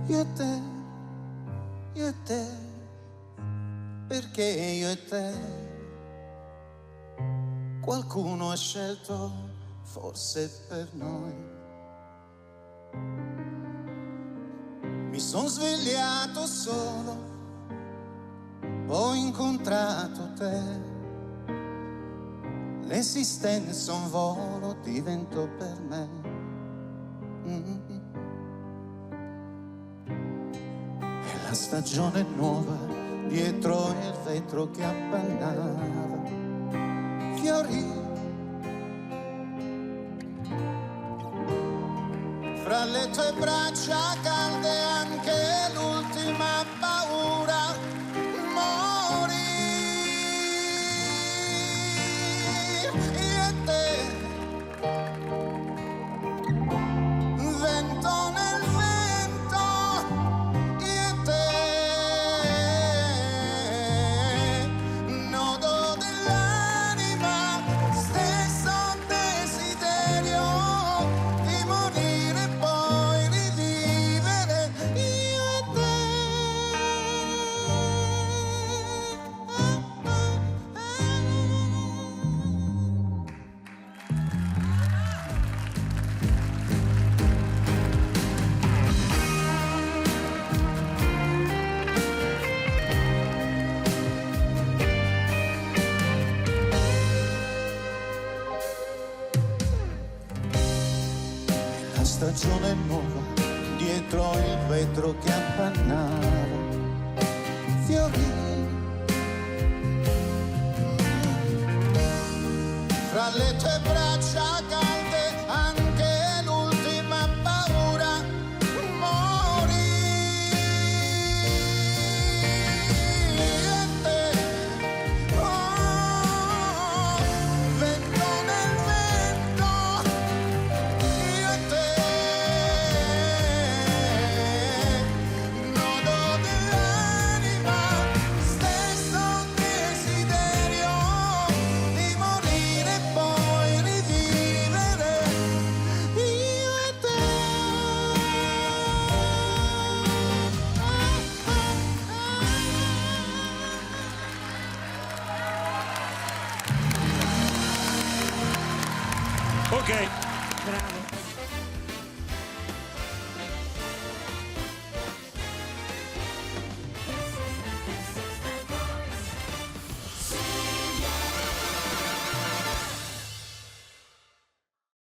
Io e te, io e te, perché io e te qualcuno ha scelto forse per noi. Mi son svegliato solo, ho incontrato te. L'esistenza un volo diventò per me. E la stagione nuova dietro il vetro che appannava fiorì. Fra le tue braccia calde anche l'ultima paura morì. Io e te, vento nel vento, io e te, nodo dell'anima, stesso desiderio di morire e poi rivivere. Io e te. La stagione nuova dietro il vetro che appannava fiorì. Fra le tue braccia calde anche l'ultima paura morì. Io e te, oh, vento nel vento, io e te, nodo dell'anima, stesso desiderio di morire e poi rivivere. Io e te. Ok. Bravo.